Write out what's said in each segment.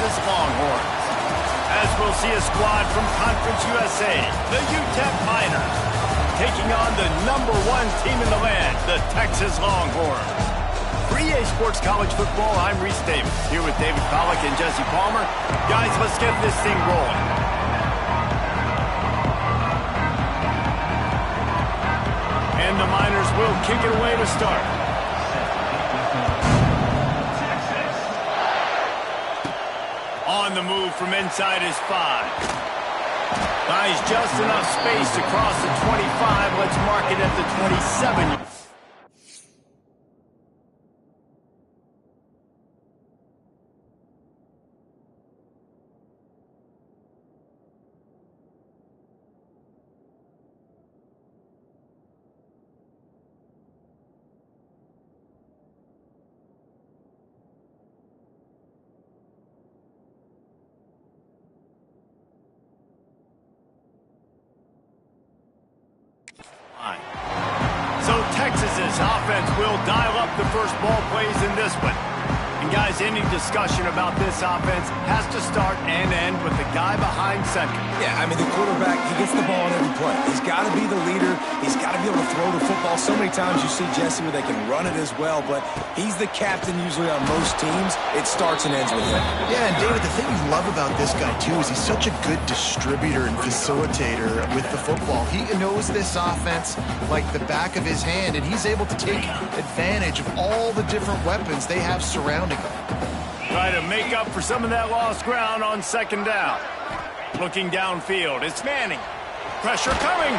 Texas Longhorns. As we'll see a squad from Conference USA, the UTEP Miners, taking on the #1 team in the land, the Texas Longhorns. For EA Sports College Football, I'm Reese Davis, here with David Pollack and Jesse Palmer. Guys, let's get this thing rolling. And the Miners will kick it away to start. On the move from inside his 5. Buys just enough space to cross the 25. Let's mark it at the 27. So Texas's offense will dial up the first ball plays in this one. And guys, any discussion about this offense has to start and end with the guy behind center. Yeah, I mean, the quarterback, he gets the ball on every play. He's got to be the leader. He's got to be able to throw the football. So many times you see Jesse where they can run it as well, but he's the captain usually on most teams. It starts and ends with him. Yeah, and David, the thing we love about this guy, too, is he's such a good distributor and facilitator with the football. He knows this offense like the back of his hand, and he's able to take advantage of all the different weapons they have surrounding him. Try to make up for some of that lost ground on second down. Looking downfield, it's Manning. Pressure coming.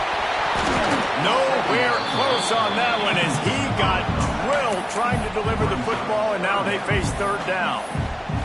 Nowhere close on that one as he got drilled trying to deliver the football, and now they face third down.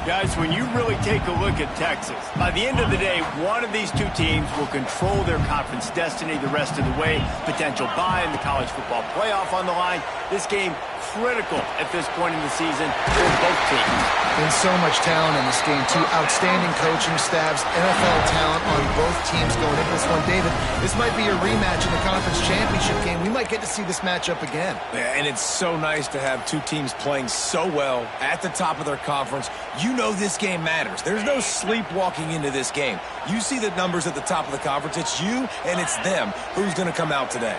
Guys, when you really take a look at Texas, by the end of the day, one of these two teams will control their conference destiny the rest of the way. Potential bye in the college football playoff on the line. This game critical at this point in the season for both teams. And so much talent in this game, too. Outstanding coaching staffs, NFL talent on both teams going into this one. David, this might be a rematch in the conference championship game. We might get to see this matchup again. Yeah, and it's so nice to have two teams playing so well at the top of their conference. You know this game matters. There's no sleepwalking into this game. You see the numbers at the top of the conference. It's you and it's them. Who's going to come out today?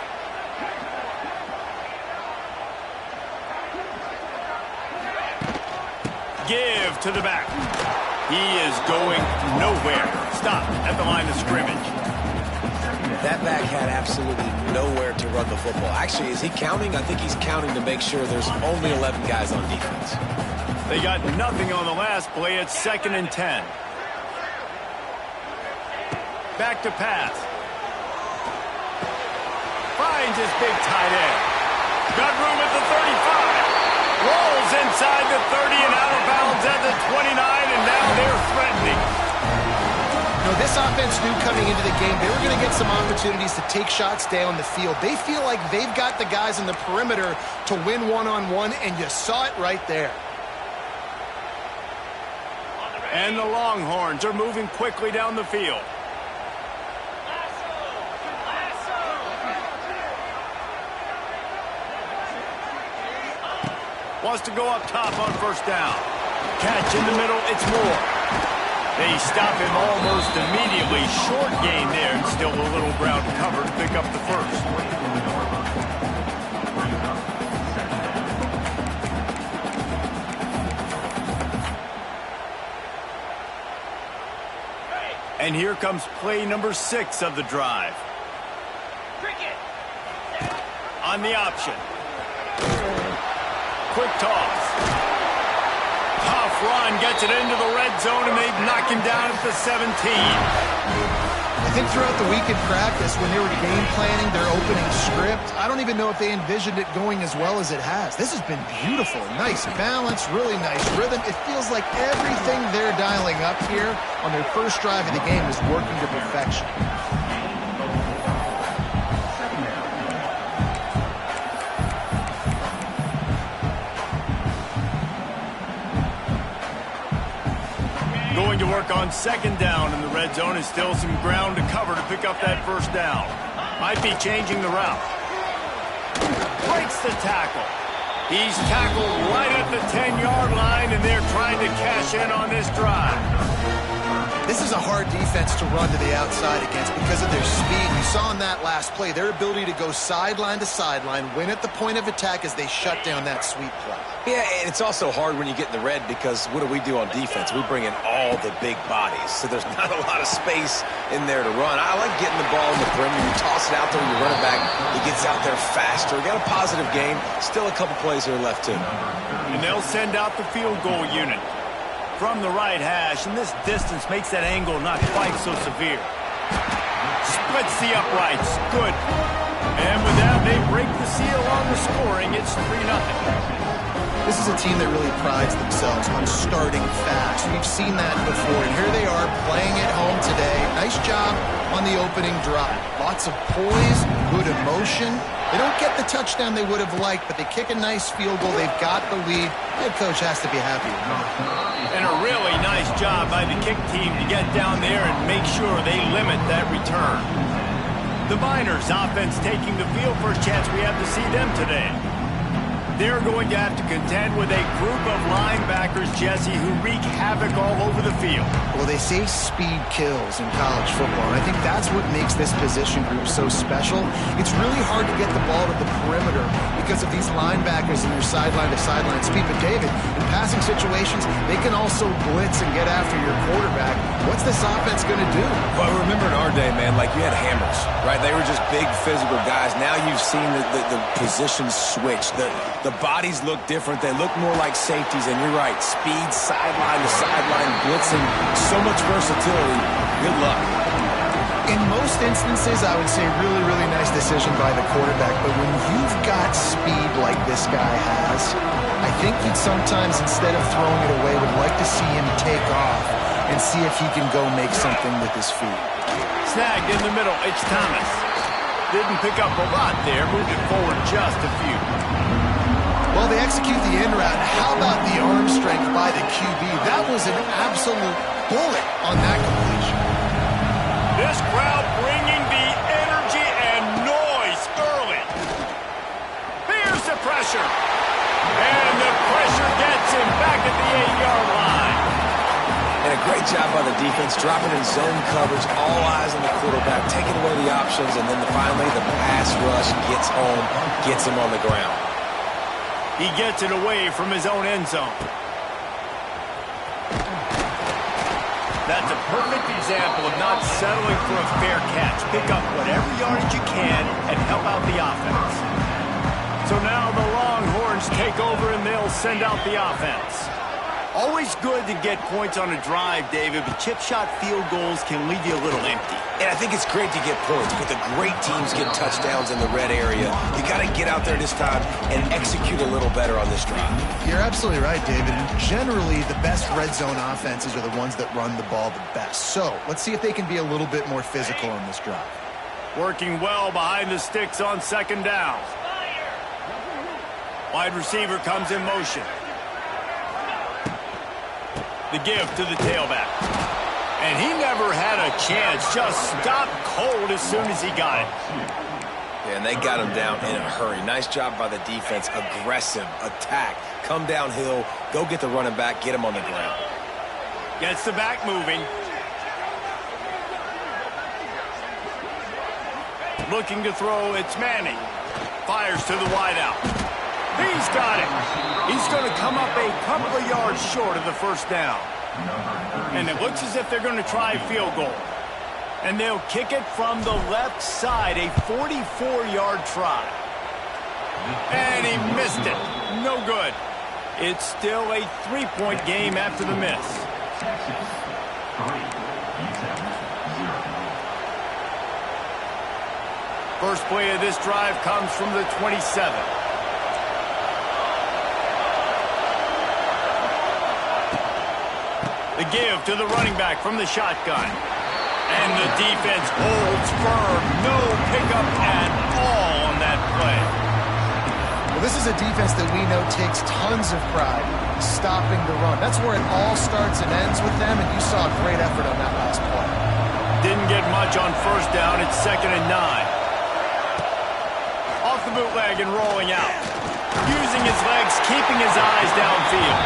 Give to the back. He is going nowhere. Stop at the line of scrimmage. That back had absolutely nowhere to run the football. Actually, is he counting? I think he's counting to make sure there's only 11 guys on defense. They got nothing on the last play. It's 2nd and 10. Back to pass. Finds his big tight end. Got room at the 35. Rolls inside the 30 and out of bounds at the 29, and now they're threatening. You know, this offense knew coming into the game they were going to get some opportunities to take shots down the field. They feel like they've got the guys in the perimeter to win one-on-one, and you saw it right there. And the Longhorns are moving quickly down the field. Wants to go up top on first down. Catch in the middle, it's Moore. They stop him almost immediately. Short gain there, and still a little ground cover to pick up the first. And here comes play number 6 of the drive. On the option. Quick toss. Tough run, gets it into the red zone, and they knock him down at the 17. I think throughout the week in practice, when they were game planning their opening script, I don't even know if they envisioned it going as well as it has. This has been beautiful. Nice balance, really nice rhythm. It feels like everything they're dialing up here on their first drive of the game is working to perfection. Going to work on second down in the red zone, and still some ground to cover to pick up that first down. Might be changing the route. Breaks the tackle. He's tackled right at the 10-yard line, and they're trying to cash in on this drive. is a hard defense to run to the outside against because of their speed. You saw in that last play their ability to go sideline to sideline, win at the point of attack as they shut down that sweep play. Yeah, and it's also hard when you get in the red because what do on defense? We bring in all the big bodies, so there's not a lot of space in there to run. I like getting the ball in the perimeter. You toss it out there, you run it back, he gets out there faster. We got a positive game. Still a couple plays here left, too. And they'll send out the field goal unit from the right hash, and this distance makes that angle not quite so severe. Splits the uprights. Good. And with that, they break the seal on the scoring. It's 3-0. This is a team that really prides themselves on starting fast. We've seen that before, and here they are playing at home today. Nice job on the opening drive. Lots of poise, good emotion. They don't get the touchdown they would have liked, but they kick a nice field goal. They've got the lead. Head coach has to be happy. And a really nice job by the kick team to get down there and make sure they limit that return. The Miners offense taking the field. First chance we have to see them today. They're going to have to contend with a group of linebackers, Jesse, who wreak havoc all over the field. Well, they say speed kills in college football, and I think that's what makes this position group so special. It's really hard to get the ball to the perimeter because of these linebackers and their sideline-to-sideline speed. But, David, in passing situations, they can also blitz and get after your quarterback. What's this offense going to do? Well, remember in our day, man, like you had hammers, right? They were just big physical guys. Now you've seen the positions switch. The bodies look different. They look more like safeties, and you're right. Speed, sideline to sideline, blitzing, so much versatility. Good luck. In most instances, I would say really, really nice decision by the quarterback. But when you've got speed like this guy has, I think you'd sometimes, instead of throwing it away, would like to see him take off and see if he can go make something with his feet. Snagged in the middle. It's Thomas. Didn't pick up a lot there. Moved it forward just a few. Well, they execute the in route. How about the arm strength by the QB? That was an absolute bullet on that completion. This crowd bringing the energy and noise early. Here's the pressure. And the pressure gets him back at the 8-yard line. And a great job by the defense, dropping in zone coverage, all eyes on the quarterback, taking away the options, and then finally the pass rush gets home, gets him on the ground. He gets it away from his own end zone. That's a perfect example of not settling for a fair catch. Pick up whatever yardage you can and help out the offense. So now the Longhorns take over and they'll send out the offense. Always good to get points on a drive, David, but chip shot field goals can leave you a little empty. And I think it's great to get points, but the great teams get touchdowns in the red area. You got to get out there this time and execute a little better on this drive. You're absolutely right, David. Generally, the best red zone offenses are the ones that run the ball the best. So let's see if they can be a little bit more physical on this drive. Working well behind the sticks on second down. Wide receiver comes in motion. The give to the tailback. And he never had a chance. Just stopped cold as soon as he got it. Yeah, and they got him down in a hurry. Nice job by the defense. Aggressive attack. Come downhill. Go get the running back. Get him on the ground. Gets the back moving. Looking to throw. It's Manning. Fires to the wideout. He's got it. He's going to come up a couple of yards short of the first down. And it looks as if they're going to try a field goal. And they'll kick it from the left side, a 44-yard try. And he missed it. No good. It's still a 3-point game after the miss. First play of this drive comes from the 27. The give to the running back from the shotgun. And the defense holds firm. No pickup at all on that play. Well, this is a defense that we know takes tons of pride stopping the run. That's where it all starts and ends with them, and you saw a great effort on that last play. Didn't get much on first down. It's 2nd and 9. Off the bootleg and rolling out. Using his legs, keeping his eyes downfield.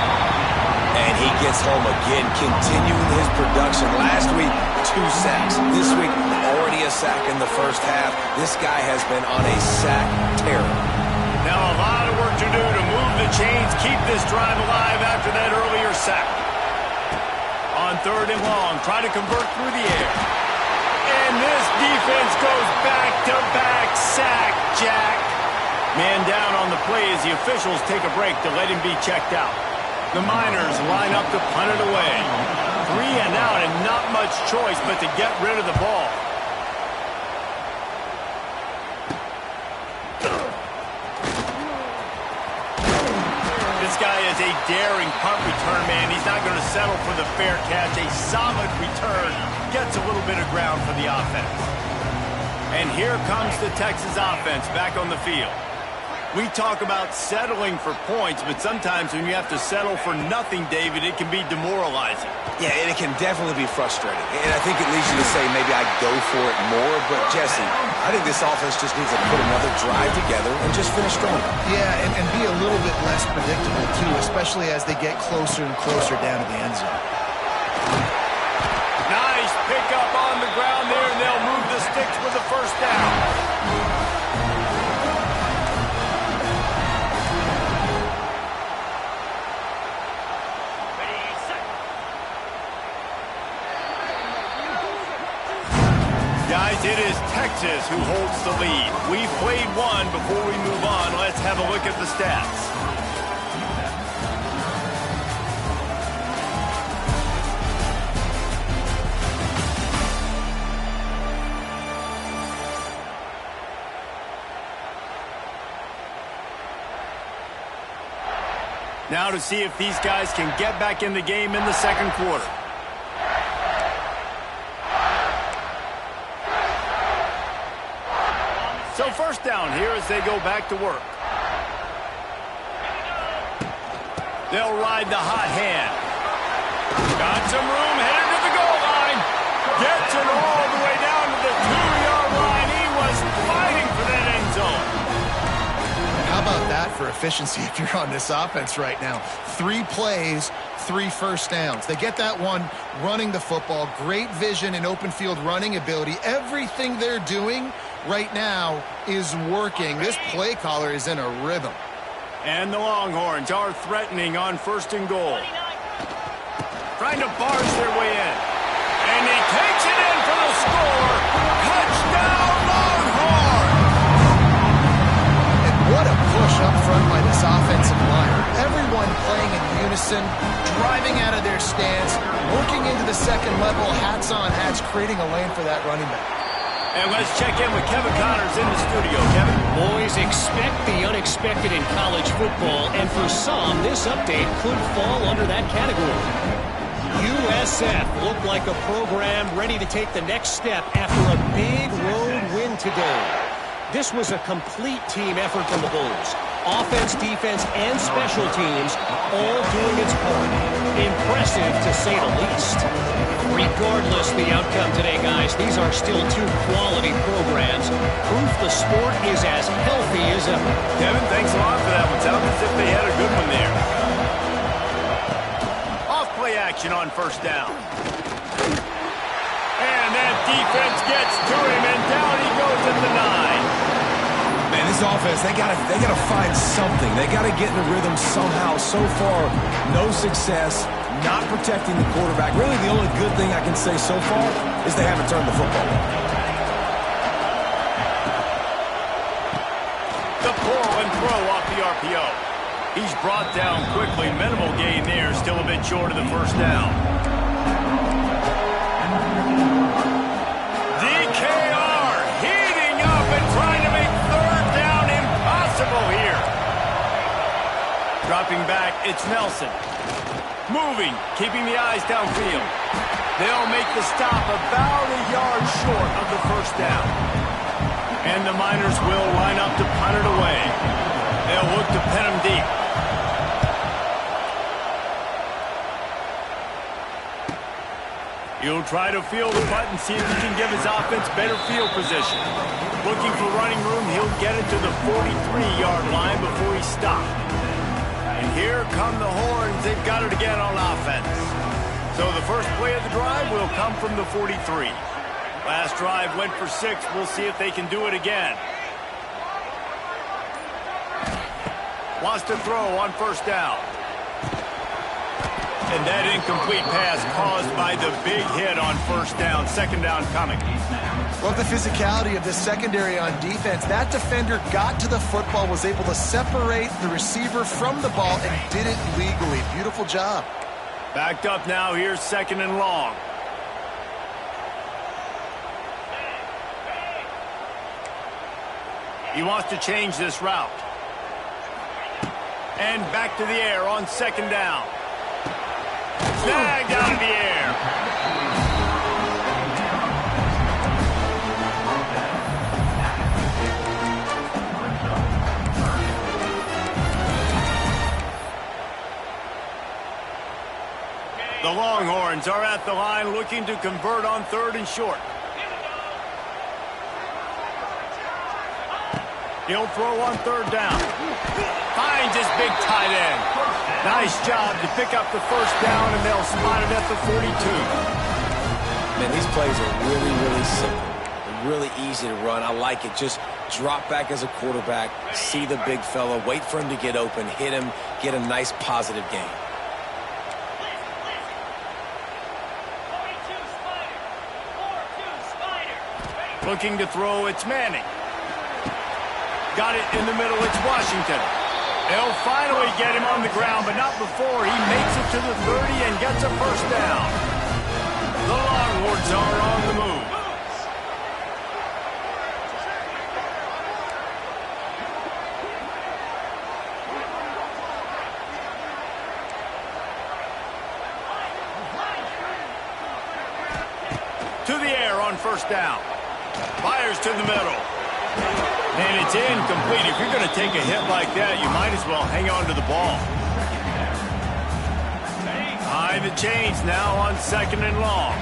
And he gets home again, continuing his production. Last week, 2 sacks. This week, already a sack in the first half. This guy has been on a sack tear. Now a lot of work to do to move the chains, keep this drive alive after that earlier sack. On 3rd and long, try to convert through the air. And this defense goes back-to-back sack, Jack. Man down on the play as the officials take a break to let him be checked out. The Miners line up to punt it away. 3 and out and not much choice but to get rid of the ball. This guy is a daring punt return man. He's not going to settle for the fair catch. A solid return. Gets a little bit of ground for the offense. And here comes the Texas offense back on the field. We talk about settling for points, but sometimes when you have to settle for nothing, David, it can be demoralizing. Yeah, and it can definitely be frustrating. And I think it leads you to say maybe I'd go for it more. But, Jesse, I think this offense just needs to put another drive together and just finish strong. Yeah, and be a little bit less predictable, too, especially as they get closer and closer down to the end zone. Nice pickup on the ground there, and they'll move the sticks with the first down. Guys, it is Texas who holds the lead. We've played one. Before we move on, let's have a look at the stats. Now to see if these guys can get back in the game in the second quarter. So first down here as they go back to work. They'll ride the hot hand. Got some room, headed to the goal line. Gets it all the way down to the 2-yard line. He was fighting for that end zone. How about that for efficiency if you're on this offense right now? 3 plays, 3 first downs. They get that one running the football. Great vision and open field running ability. Everything they're doing right now is working. This play caller is in a rhythm. And the Longhorns are threatening on 1st and goal. Trying to barge their way in. And he takes it in for the score. Touchdown, Longhorns! And what a push up front by this offensive line. Everyone playing in unison, driving out of their stance, working into the second level, hats on hats, creating a lane for that running back. And let's check in with Kevin Connors in the studio. Kevin? Boys, expect the unexpected in college football, and for some, this update could fall under that category. USF looked like a program ready to take the next step after a big road win today. This was a complete team effort from the Bulls. Offense, defense, and special teams all doing its part. Impressive, to say the least. Regardless the outcome today, guys, these are still 2 quality programs. Proof the sport is as healthy as ever. Kevin, thanks a lot for that one. Sounds as if they had a good one there. Off-play action on 1st down. And that defense gets to him, and down he goes at the 9. Man, this offense, they gotta find something. They gotta get in a rhythm somehow. So far, no success, not protecting the quarterback. Really, the only good thing I can say so far is they haven't turned the football over. The pull and throw off the RPO. He's brought down quickly. Minimal gain there, still a bit short of the 1st down. DKR heating up and trying to make 3rd down impossible here. Dropping back, it's Nelson. Moving, keeping the eyes downfield. They'll make the stop about a yard short of the 1st down. And the Miners will line up to punt it away. They'll look to pin him deep. He'll try to field the punt and see if he can give his offense better field position. Looking for running room, he'll get it to the 43-yard line before he stops. And here come the horns. They've got it again on offense. So the first play of the drive will come from the 43. Last drive went for 6. We'll see if they can do it again. Wants to throw on first down. And that incomplete pass caused by the big hit on first down. Second down coming. Love the physicality of this secondary on defense. That defender got to the football, was able to separate the receiver from the ball, and did it legally. Beautiful job. Backed up now. Here's second and long. He wants to change this route. And back to the air on second down. Snagged out of the air. The Longhorns are at the line looking to convert on third and short. He'll throw on third down. Finds his big tight end. Nice job to pick up the first down, and they'll spot it at the 42. Man, these plays are really, really simple. They're really easy to run. I like it. Just drop back as a quarterback, see the big fella, wait for him to get open, hit him, get a nice positive gain. Looking to throw, it's Manning. Got it in the middle, it's Washington. They'll finally get him on the ground, but not before he makes it to the 30 and gets a first down. The Longhorns are on the move. To the air on first down. Fires to the middle. And it's incomplete. If you're going to take a hit like that, you might as well hang on to the ball. High the chains now on second and long.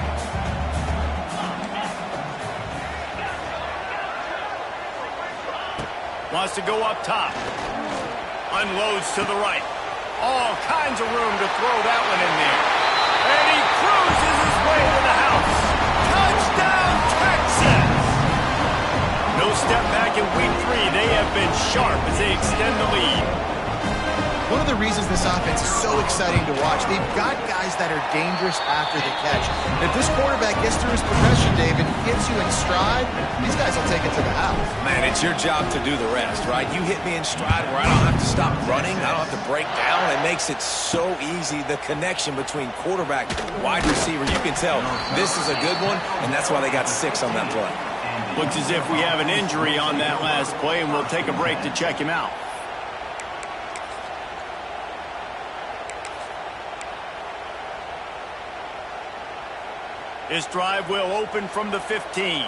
Wants to go up top. Unloads to the right. All kinds of room to throw that one in there. And he cruises his way to the house. Touchdown, Texas! No step back in week 3. They have been sharp as they extend the lead. One of the reasons this offense is so exciting to watch, they've got guys that are dangerous after the catch. And if this quarterback gets through his progression, David, gets you in stride, these guys will take it to the house. Man, it's your job to do the rest, right? You hit me in stride where I don't have to stop running. I don't have to break down. It makes it so easy, the connection between quarterback and wide receiver. You can tell this is a good one, and that's why they got 6 on that play. Looks as if we have an injury on that last play, and we'll take a break to check him out. This drive will open from the 15.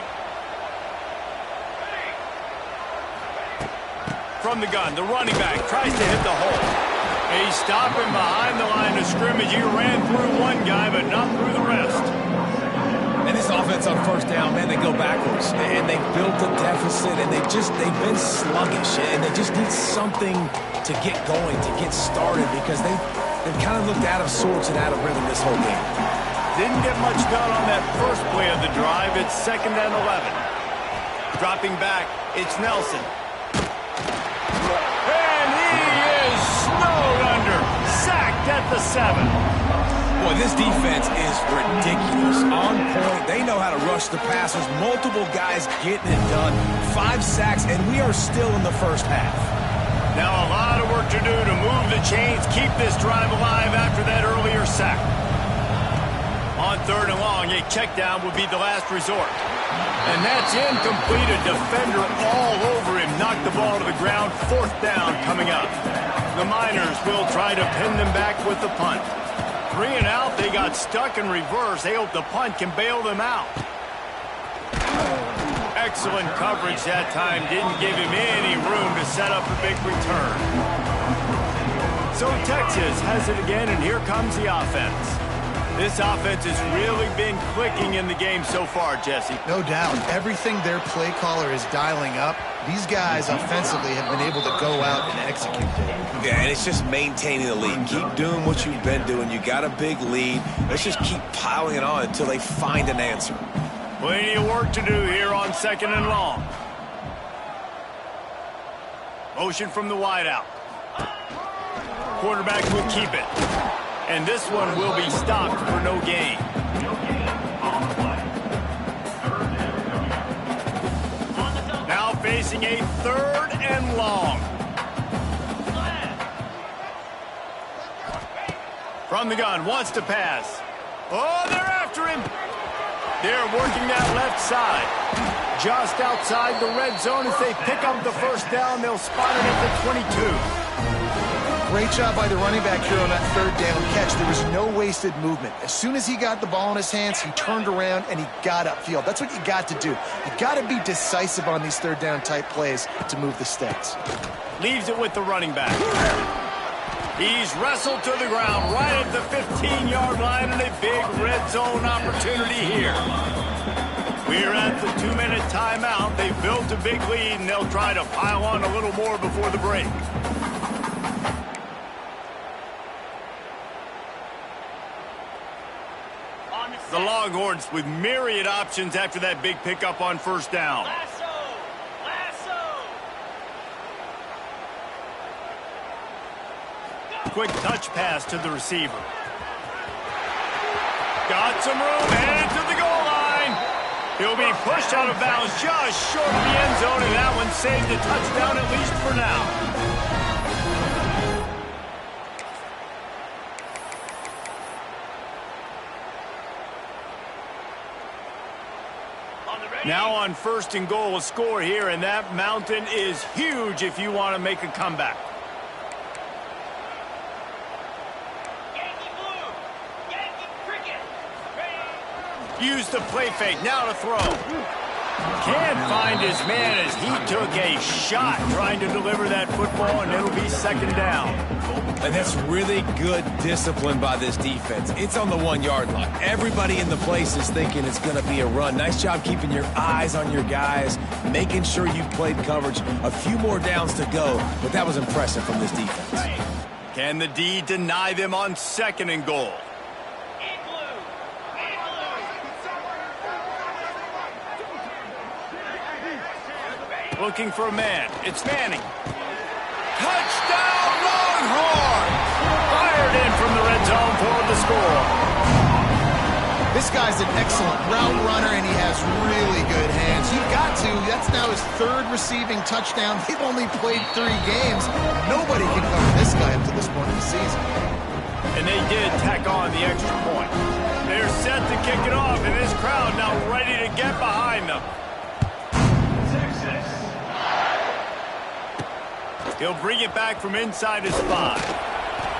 From the gun, the running back tries to hit the hole. He's stopping behind the line of scrimmage. He ran through one guy, but not through the rest. And this offense on first down, man, they go backwards. And they built a deficit, and they've been sluggish. And they just need something to get going, to get started, because they've kind of looked out of sorts and out of rhythm this whole game. Didn't get much done on that first play of the drive. It's second and 11. Dropping back, it's Nelson. And he is snowed under. Sacked at the 7. Boy, this defense is ridiculous. On point. They know how to rush the passers. Multiple guys getting it done. 5 sacks, and we are still in the first half. Now a lot of work to do to move the chains, keep this drive alive after that earlier sack. On third and long, a check down would be the last resort. And that's incomplete. A defender all over him. Knocked the ball to the ground. Fourth down coming up. The Miners will try to pin them back with the punt. 3 and out. They got stuck in reverse. They hope the punt can bail them out. Excellent coverage that time. Didn't give him any room to set up a big return. So Texas has it again, and here comes the offense. This offense has really been clicking in the game so far, Jesse. No doubt. Everything their play caller is dialing up, these guys offensively have been able to go out and execute. Yeah, and it's just maintaining the lead. Keep doing what you've been doing. You got a big lead. Let's just keep piling it on until they find an answer. Plenty of work to do here on 2nd and long. Motion from the wideout. Quarterback will keep it. And this one will be stopped for no gain. Now facing a 3rd and long. From the gun, wants to pass. Oh, they're after him. They're working that left side. Just outside the red zone. As they pick up the 1st down, they'll spot it at the 22. Great job by the running back here on that 3rd down catch. There was no wasted movement. As soon as he got the ball in his hands, he turned around and he got upfield. That's what you got to do. You got to be decisive on these 3rd down type plays to move the sticks. Leaves it with the running back. He's wrestled to the ground right at the 15-yard line, and a big red zone opportunity here. We're at the 2-minute timeout. They've built a big lead, and they'll try to pile on a little more before the break. The Longhorns with myriad options after that big pickup on 1st down. Quick touch pass to the receiver. Got some room, headed to the goal line. He'll be pushed out of bounds just short of the end zone, and that one saved a touchdown at least for now. Now on 1st and goal, a score here, and that mountain is huge if you want to make a comeback. Use the play fake, now to throw. Can't find his man as he took a shot trying to deliver that football, and it'll be 2nd down. And that's really good discipline by this defense. It's on the 1-yard line. Everybody in the place is thinking it's going to be a run. Nice job keeping your eyes on your guys, making sure you've played coverage. A few more downs to go, but that was impressive from this defense. Can the D deny them on 2nd and goal? Looking for a man. It's Manning. Touchdown, Longhorns! Fired in from the red zone for the score. This guy's an excellent route runner, and he has really good hands. You've got to. That's now his 3rd receiving touchdown. They've only played 3 games. Nobody can cover this guy up to this point in the season. And they did tack on the extra point. They're set to kick it off, and this crowd now ready to get behind them. He'll bring it back from inside his 5.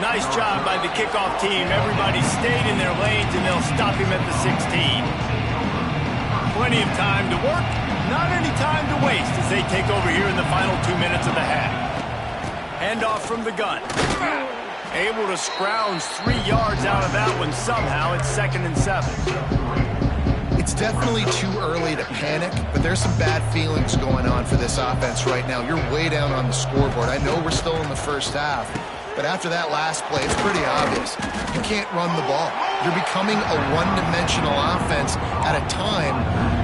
Nice job by the kickoff team. Everybody stayed in their lanes, and they'll stop him at the 16. Plenty of time to work, not any time to waste as they take over here in the final 2 minutes of the half. Handoff from the gun. Able to scrounge 3 yards out of that one somehow. It's 2nd and 7. It's definitely too early to panic, but there's some bad feelings going on for this offense right now. You're way down on the scoreboard. I know we're still in the 1st half, but after that last play, it's pretty obvious. You can't run the ball. You're becoming a one-dimensional offense at a time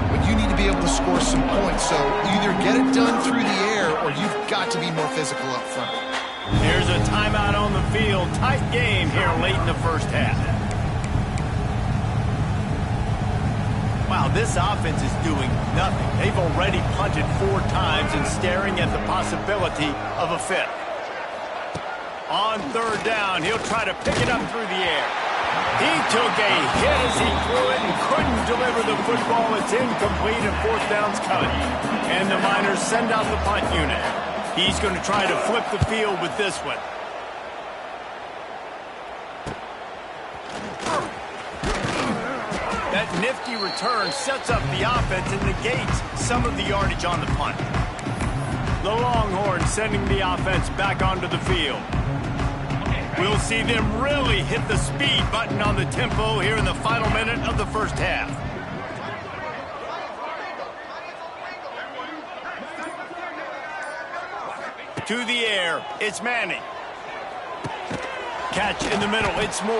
when you need to be able to score some points. So either get it done through the air or you've got to be more physical up front. Here's a timeout on the field. Tight game here late in the 1st half. Wow, this offense is doing nothing. They've already punted 4 times and staring at the possibility of a 5th. On 3rd down, he'll try to pick it up through the air. He took a hit as he threw it and couldn't deliver the football. It's incomplete and 4th down's coming. And the Miners send out the punt unit. He's going to try to flip the field with this one. That nifty return sets up the offense and negates some of the yardage on the punt. The Longhorns sending the offense back onto the field. We'll see them really hit the speed button on the tempo here in the final minute of the first half. To the air, it's Manning. Catch in the middle, it's Moore.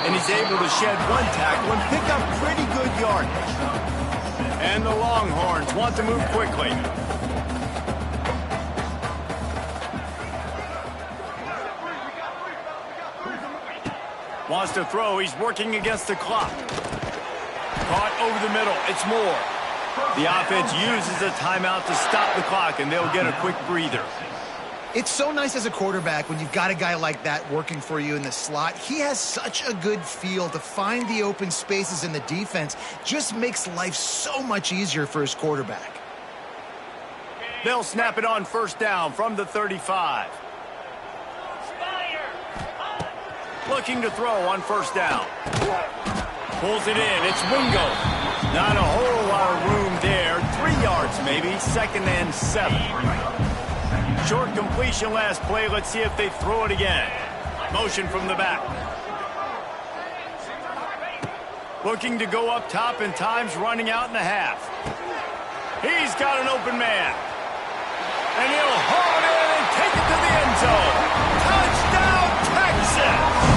And he's able to shed one tackle and pick up pretty good yardage. And the Longhorns want to move quickly. Wants to throw, he's working against the clock. Caught over the middle, it's Moore. The offense uses a timeout to stop the clock, and they'll get a quick breather. It's so nice as a quarterback when you've got a guy like that working for you in the slot. He has such a good feel to find the open spaces in the defense. Just makes life so much easier for his quarterback. They'll snap it on first down from the 35. Looking to throw on first down. Pulls it in. It's Wingo. Not a whole lot of room there. 3 yards maybe. 2nd and 7. Short completion last play. Let's see if they throw it again. Motion from the back. Looking to go up top, and time's running out in the half. He's got an open man. And he'll haul it in and take it to the end zone. Touchdown, Texas!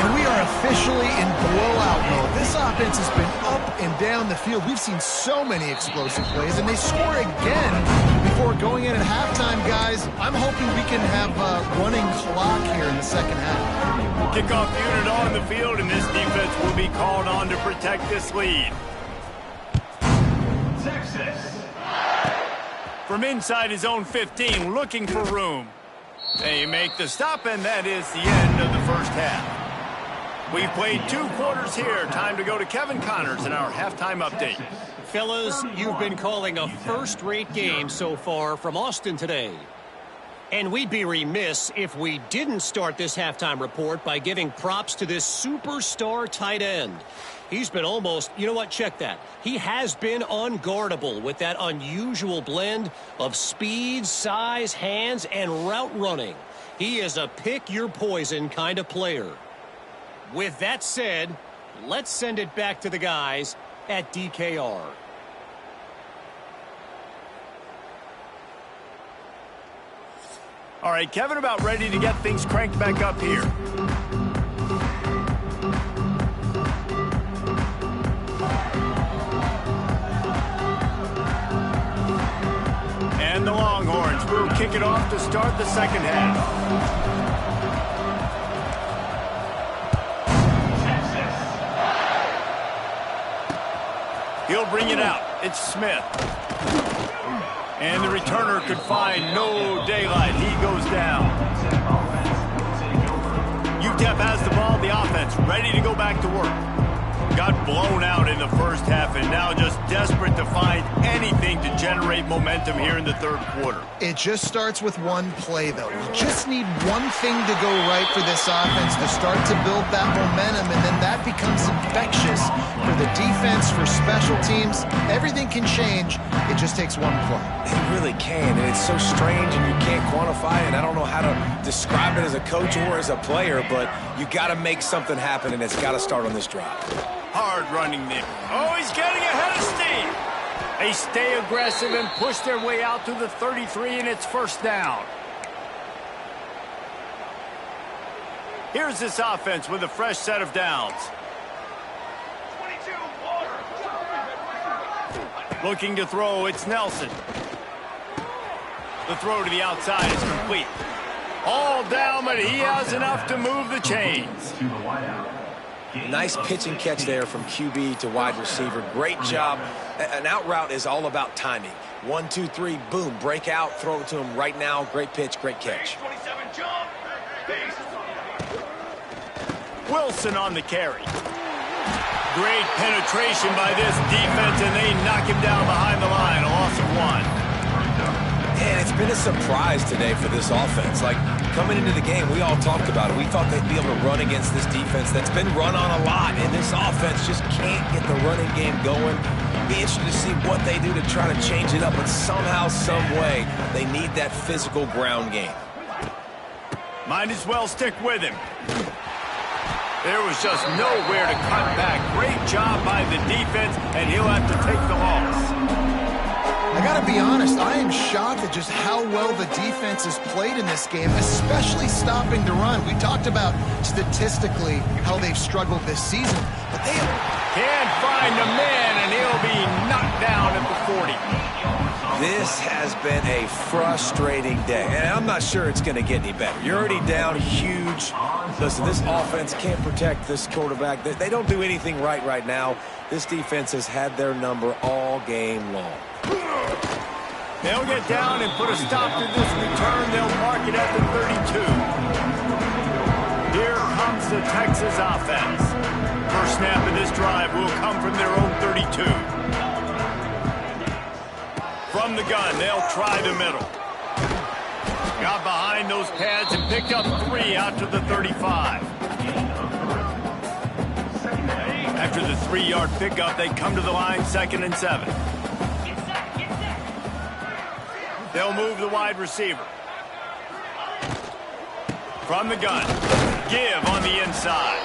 And we are officially in blowout mode. This offense has been up and down the field. We've seen so many explosive plays, and they score again before going in at halftime, guys. I'm hoping we can have a running clock here in the second half. Kickoff unit on the field, and this defense will be called on to protect this lead. Texas. From inside his own 15, looking for room. They make the stop, and that is the end of the first half. We've played 2 quarters here. Time to go to Kevin Connors in our halftime update. Fellas, you've been calling a first-rate game so far from Austin today. And we'd be remiss if we didn't start this halftime report by giving props to this superstar tight end. He's been almost, you know what, check that. He has been unguardable with that unusual blend of speed, size, hands, and route running. He is a pick-your-poison kind of player. With that said, let's send it back to the guys at DKR. All right, Kevin, about ready to get things cranked back up here. And the Longhorns will kick it off to start the second half. He'll bring it out. It's Smith. And the returner could find no daylight. He goes down. UTEP has the ball, the offense, ready to go back to work. Got blown out in the first half and now just desperate to find anything to generate momentum here in the third quarter. It just starts with one play, though. You just need one thing to go right for this offense to start to build that momentum, and then that becomes infectious for the defense, for special teams. Everything can change. It just takes one play. It really can, and it's so strange, and you can't quantify it. I don't know how to describe it as a coach or as a player, but you got to make something happen, and it's got to start on this drive. Hard running there. Oh, he's getting ahead of steam. They stay aggressive and push their way out to the 33, and it's first down. Here's this offense with a fresh set of downs. Looking to throw, it's Nelson. The throw to the outside is complete. All down, but he has enough to move the chains. Nice pitch and catch there from QB to wide receiver. Great job. An out route is all about timing. 1, 2, 3, boom, break out, throw it to him right now. Great pitch, great catch. Wilson on the carry. Great penetration by this defense, and they knock him down behind the line. A loss of 1. And it's been a surprise today for this offense. Like, coming into the game, we all talked about it. We thought they'd be able to run against this defense that's been run on a lot, and this offense just can't get the running game going. Be interested to see what they do to try to change it up, but somehow, some way, they need that physical ground game. Might as well stick with him. There was just nowhere to cut back. Great job by the defense, and he'll have to take the loss. I got to be honest, I am shocked at just how well the defense has played in this game, especially stopping the run. We talked about statistically how they've struggled this season, but they can't find a man, and he'll be knocked down at the 40. This has been a frustrating day, and I'm not sure it's going to get any better. You're already down huge. Listen, this offense can't protect this quarterback. They don't do anything right now. This defense has had their number all game long. They'll get down and put a stop to this return. They'll mark it at the 32. Here comes the Texas offense. First snap of this drive will come from their own 32. From the gun, they'll try the middle. Got behind those pads and picked up 3 out to the 35. After the 3-yard pickup, they come to the line 2nd and 7. They'll move the wide receiver. From the gun, give on the inside.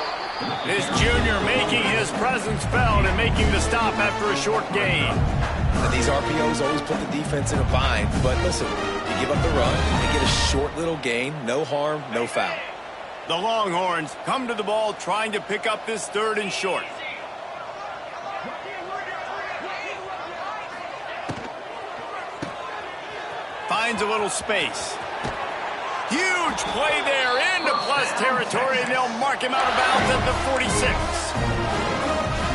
This junior making his presence felt and making the stop after a short gain. And these RPOs always put the defense in a bind, but listen, you give up the run, you get a short little gain, no harm, no foul. The Longhorns come to the ball trying to pick up this 3rd and short. Finds a little space. Huge play there into plus territory, and they'll mark him out of bounds at the 46.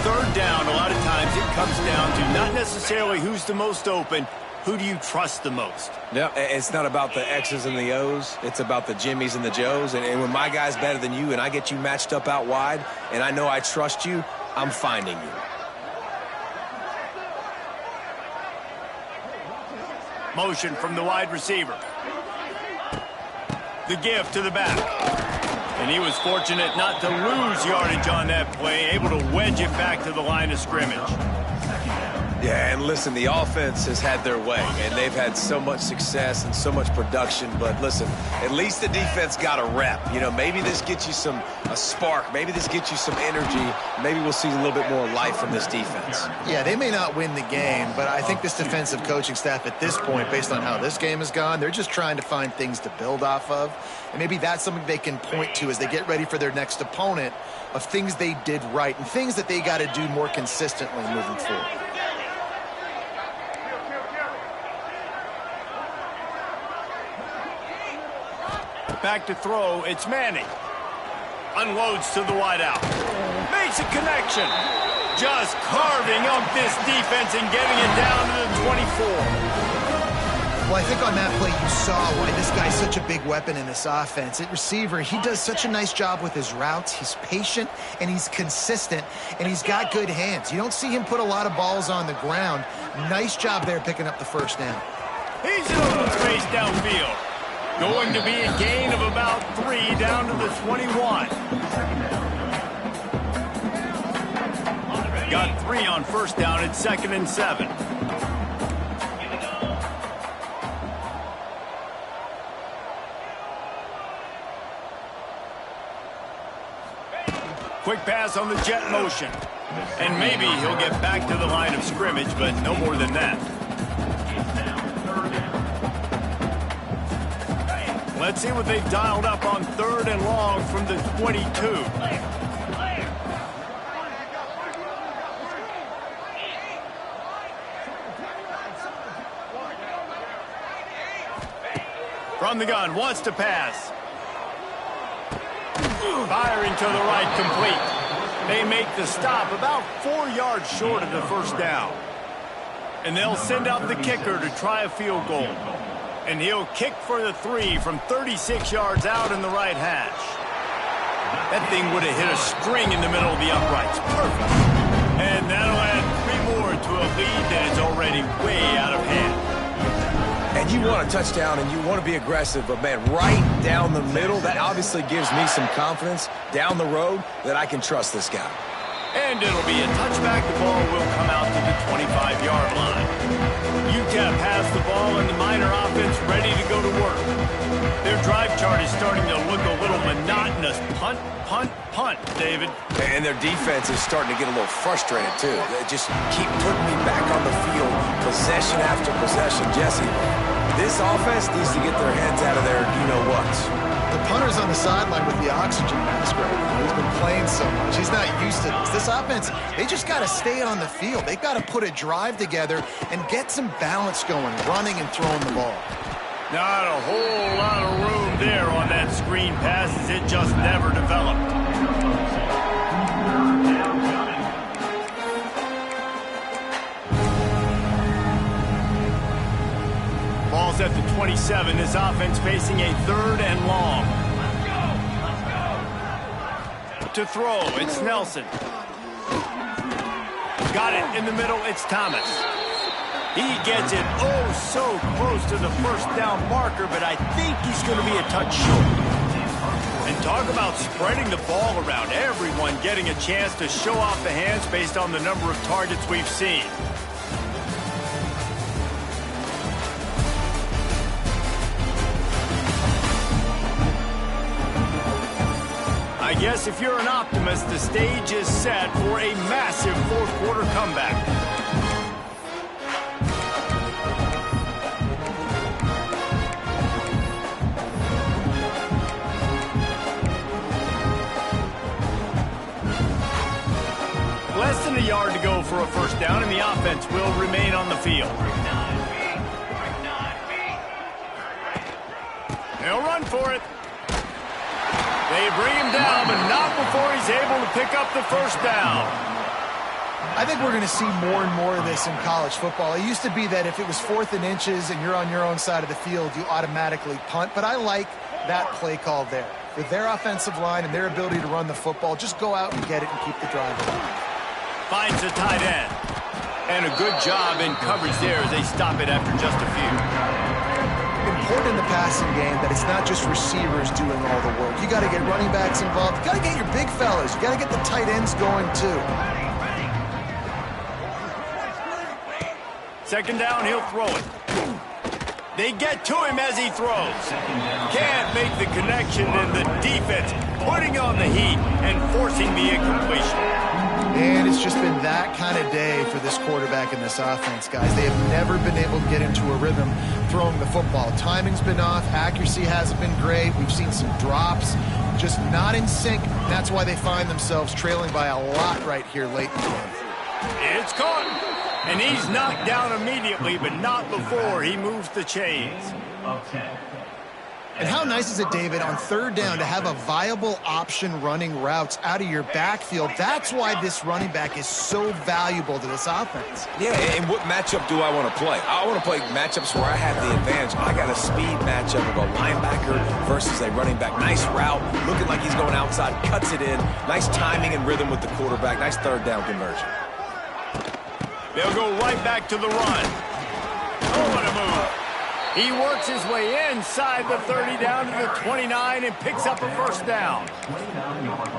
3rd down, a lot of times it comes down to not necessarily who's the most open, who do you trust the most? No, it's not about the X's and the O's. It's about the Jimmys and the Joes. And when my guy's better than you and I get you matched up out wide and I know I trust you, I'm finding you. Motion from the wide receiver. The give to the back. And he was fortunate not to lose yardage on that play, able to wedge it back to the line of scrimmage. Yeah, and listen, the offense has had their way, and they've had so much success and so much production. But listen, at least the defense got a rep. You know, maybe this gets you a spark. Maybe this gets you some energy. Maybe we'll see a little bit more life from this defense. Yeah, they may not win the game, but I think this defensive coaching staff at this point, based on how this game has gone, they're just trying to find things to build off of. And maybe that's something they can point to as they get ready for their next opponent of things they did right and things that they got to do more consistently moving forward. Back to throw, it's Manning. Unloads to the wideout. Makes a connection. Just carving up this defense and getting it down to the 24. Well, I think on that play you saw why this guy's such a big weapon in this offense. At receiver, he does such a nice job with his routes. He's patient, and he's consistent, and he's got good hands. You don't see him put a lot of balls on the ground. Nice job there picking up the 1st down. He's in open space downfield. Going to be a gain of about 3 down to the 21. Got 3 on 1st down at 2nd and 7. Quick pass on the jet motion. And maybe he'll get back to the line of scrimmage, but no more than that. Let's see what they've dialed up on 3rd and long from the 22. From the gun, wants to pass. Firing to the right, complete. They make the stop about 4 yards short of the 1st down. And they'll send out the kicker to try a field goal. And he'll kick for the 3 from 36 yards out in the right hash. That thing would have hit a string in the middle of the uprights. Perfect. And that'll add 3 more to a lead that is already way out of hand. And you want a touchdown and you want to be aggressive, but man, right down the middle, that obviously gives me some confidence down the road that I can trust this guy. And it'll be a touchback. The ball will come out to the 25-yard line. UTEP has the ball and the Miner offense ready to go to work. Their drive chart is starting to look a little monotonous. Punt, punt, punt, David. And their defense is starting to get a little frustrated, too. They just keep putting me back on the field, possession after possession. Jesse, this offense needs to get their heads out of their you-know-whats. The punter's on the sideline with the oxygen mask right now. He's been playing so much. He's not used to this. This offense, they just got to stay on the field. They've got to put a drive together and get some balance going, running and throwing the ball. Not a whole lot of room there on that screen pass as it just never developed. Ball's at the 27. This offense facing a 3rd and long. To throw, it's Nelson. Got it in the middle, it's Thomas. He gets it oh so close to the first down marker, but I think he's going to be a touch short. And talk about spreading the ball around. Everyone getting a chance to show off the hands based on the number of targets we've seen. I guess if you're an optimist, the stage is set for a massive fourth-quarter comeback. Less than a yard to go for a first down, and the offense will remain on the field. They'll run for it. They bring him down, but not before he's able to pick up the first down. I think we're going to see more and more of this in college football. It used to be that if it was 4th and inches and you're on your own side of the field, you automatically punt. But I like that play call there. For their offensive line and their ability to run the football, just go out and get it and keep the drive alive. Finds a tight end. And a good job in coverage there as they stop it after just a few. Important in the passing game that it's not just receivers doing all the work. You got to get running backs involved. You got to get your big fellas. You got to get the tight ends going too. Second down, he'll throw it. They get to him as he throws. Can't make the connection, and the defense putting on the heat and forcing the incompletion. And it's just been that kind of day for this quarterback and this offense, guys. They have never been able to get into a rhythm throwing the football. Timing's been off. Accuracy hasn't been great. We've seen some drops, just not in sync. That's why they find themselves trailing by a lot right here late in the game. It's caught, and he's knocked down immediately, but not before he moves the chains. And how nice is it, David, on 3rd down to have a viable option running routes out of your backfield? That's why this running back is so valuable to this offense. Yeah, and what matchup do I want to play? I want to play matchups where I have the advantage. I got a speed matchup of a linebacker versus a running back. Nice route, looking like he's going outside, cuts it in. Nice timing and rhythm with the quarterback. Nice 3rd down conversion. They'll go right back to the run. Oh, what a move. He works his way inside the 30 down to the 29 and picks up a first down.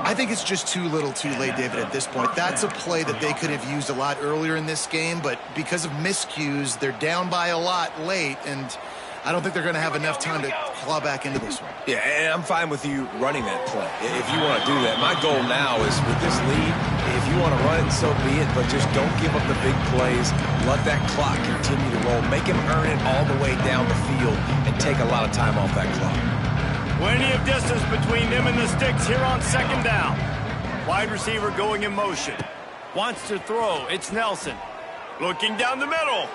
I think it's just too little too late, David, at this point. That's a play that they could have used a lot earlier in this game, but because of miscues, they're down by a lot late, and I don't think they're going to have enough time to claw back into this one. Yeah, and I'm fine with you running that play if you want to do that. My goal now is with this lead, if you want to run it, so be it, but just don't give up the big plays. Let that clock continue to roll. Make him earn it all the way down the field and take a lot of time off that clock. Plenty of distance between them and the sticks here on 2nd down. Wide receiver going in motion. Wants to throw. It's Nelson. Looking down the middle.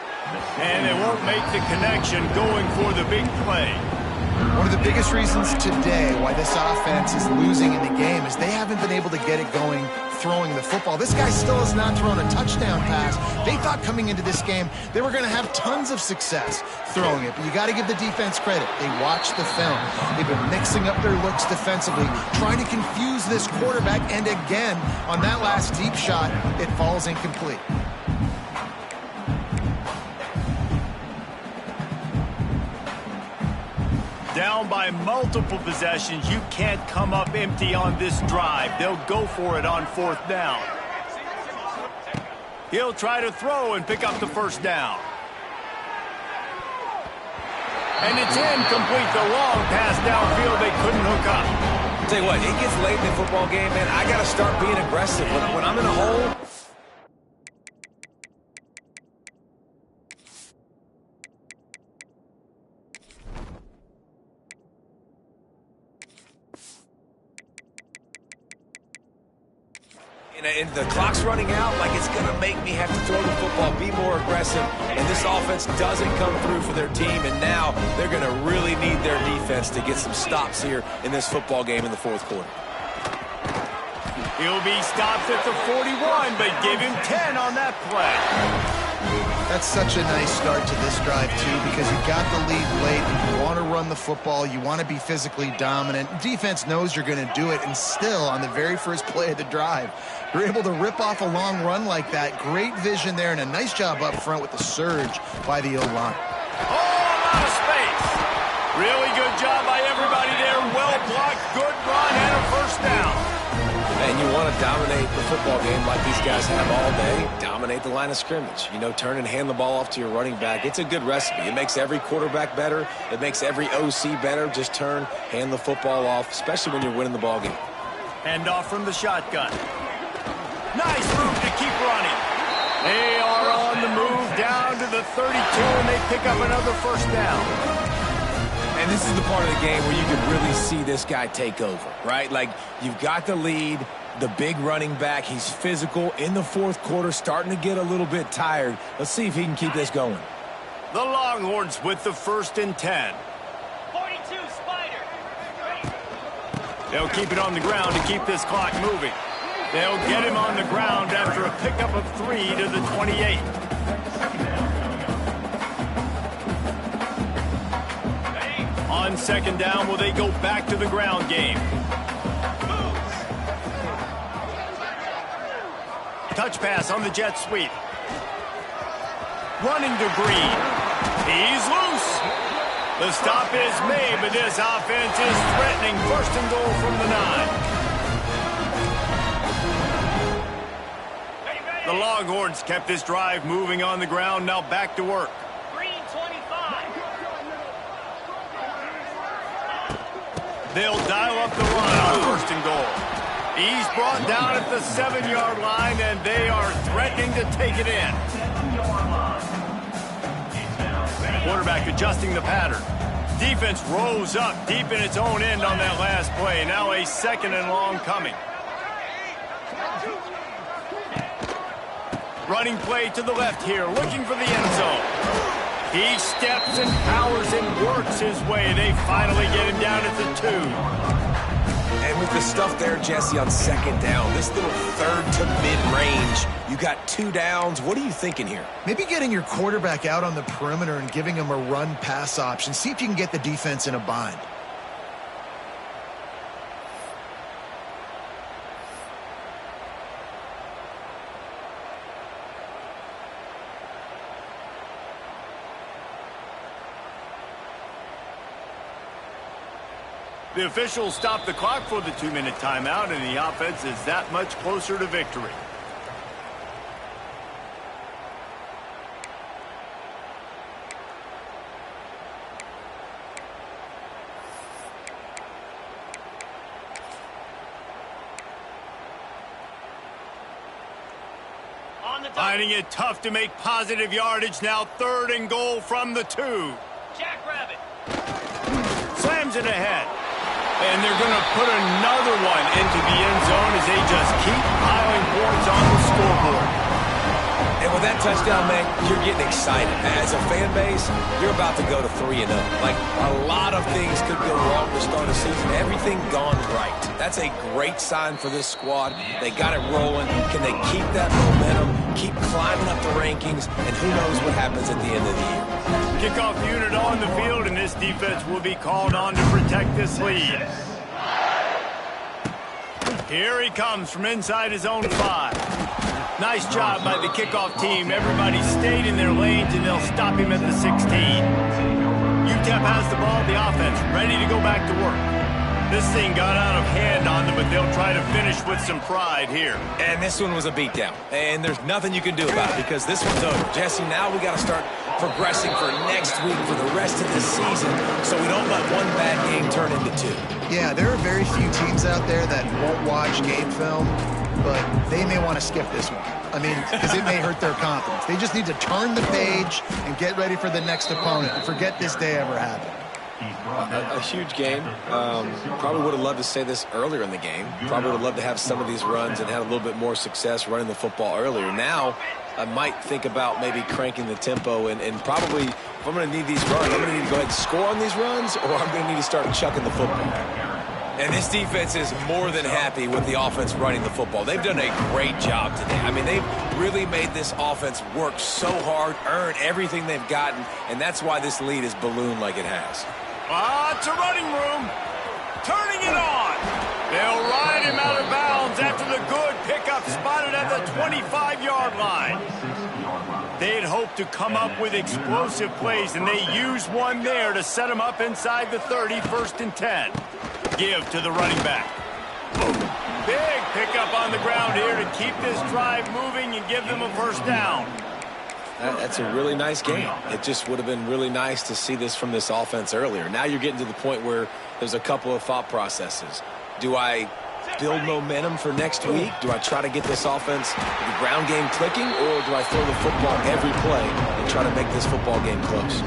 And they won't make the connection going for the big play. One of the biggest reasons today why this offense is losing in the game is they haven't been able to get it going throwing the football. This guy still has not thrown a touchdown pass. They thought coming into this game they were going to have tons of success throwing it, but you got to give the defense credit. They watched the film. They've been mixing up their looks defensively, trying to confuse this quarterback, and again, on that last deep shot, it falls incomplete. Down by multiple possessions, you can't come up empty on this drive. They'll go for it on 4th down. He'll try to throw and pick up the first down. And it's incomplete. The long pass downfield they couldn't hook up. Tell you what, it gets late in the football game, man. I got to start being aggressive. When I'm in a hole, and the clock's running out, like it's going to make me have to throw the football, be more aggressive, and this offense doesn't come through for their team, and now they're going to really need their defense to get some stops here in this football game in the fourth quarter. He'll be stopped at the 41, but give him 10 on that play. That's such a nice start to this drive, too, because you got the lead late. You want to run the football. You want to be physically dominant. Defense knows you're going to do it, and still, on the very first play of the drive, you're able to rip off a long run like that. Great vision there, and a nice job up front with the surge by the O-line. Oh, a lot of space. Really good job by everybody there. Well blocked, good run, and a first down. And you want to dominate the football game like these guys have all day. Dominate the line of scrimmage. You know, turn and hand the ball off to your running back. It's a good recipe. It makes every quarterback better. It makes every OC better. Just turn, hand the football off, especially when you're winning the ball game. Hand off from the shotgun. Nice move to keep running. They are on the move down to the 32, and they pick up another first down. And this is the part of the game where you can really see this guy take over, right? Like, you've got the lead, the big running back. He's physical in the fourth quarter, starting to get a little bit tired. Let's see if he can keep this going. The Longhorns with the 1st and 10. 42, Spider. They'll keep it on the ground to keep this clock moving. They'll get him on the ground after a pickup of 3 to the 28. On 2nd down, will they go back to the ground game? Touch pass on the jet sweep. Running to Green. He's loose. The stop is made, but this offense is threatening 1st and goal from the 9. The Longhorns kept this drive moving on the ground. Now back to work. Green 25. They'll dial up the run on 1st and goal. He's brought down at the 7-yard line, and they are threatening to take it in. Quarterback adjusting the pattern. Defense rose up deep in its own end on that last play. Now a 2nd and long coming. Running play to the left here, looking for the end zone. He steps and powers and works his way. They finally get him down at the 2. And with the stuff there, Jesse, on 2nd down, this little 3rd to mid-range, you got 2 downs. What are you thinking here? Maybe getting your quarterback out on the perimeter and giving him a run-pass option. See if you can get the defense in a bind. The officials stop the clock for the 2-minute timeout, and the offense is that much closer to victory. Finding it tough to make positive yardage now. 3rd and goal from the 2. Jackrabbit. Slams it ahead. And they're going to put another one into the end zone as they just keep piling points on the scoreboard. And with that touchdown, man, you're getting excited. As a fan base, you're about to go to 3-0. Like, a lot of things could go wrong to start a season. Everything gone right. That's a great sign for this squad. They got it rolling. Can they keep that momentum, keep climbing up the rankings, and who knows what happens at the end of the year. Kickoff unit on the field, and this defense will be called on to protect this lead. Here he comes from inside his own 5. Nice job by the kickoff team. Everybody stayed in their lanes, and they'll stop him at the 16. UTEP has the ball, the offense, ready to go back to work. This thing got out of hand on them, but they'll try to finish with some pride here. And this one was a beatdown. And there's nothing you can do about it because this one's over. Jesse, now we got to start progressing for next week for the rest of this season so we don't let one bad game turn into two. Yeah, there are very few teams out there that won't watch game film, but they may want to skip this one. I mean, because it may hurt their confidence. They just need to turn the page and get ready for the next opponent and forget this day ever happened. A huge game. Probably would have loved to say this earlier in the game. Probably would have loved to have some of these runs and had a little bit more success running the football earlier. Now, I might think about maybe cranking the tempo and probably, if I'm going to need these runs, I'm going to need to go ahead and score on these runs, or I'm going to need to start chucking the football. And this defense is more than happy with the offense running the football. They've done a great job today. I mean, they've really made this offense work so hard, earn everything they've gotten, and that's why this lead is ballooned like it has. It's a running room. Turning it on. They'll ride him out of bounds after the good pickup spotted at the 25-yard line. They'd hoped to come up with explosive plays, and they used one there to set them up inside the 30, 1st and 10. Give to the running back. Big pickup on the ground here to keep this drive moving and give them a 1st down. That's a really nice game. It just would have been really nice to see this from this offense earlier. Now you're getting to the point where there's a couple of thought processes. Do I build momentum for next week? Do I try to get this offense, the ground game clicking, or do I throw the football every play and try to make this football game close?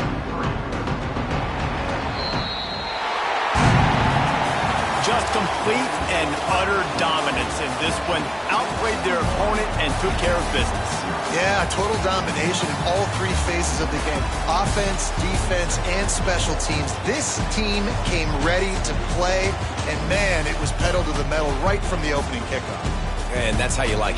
Just complete and utter dominance in this one. Outplayed their opponent and took care of business. Yeah, total domination in all three phases of the game. Offense, defense, and special teams. This team came ready to play, and man, it was pedal to the metal right from the opening kickoff. And that's how you like it.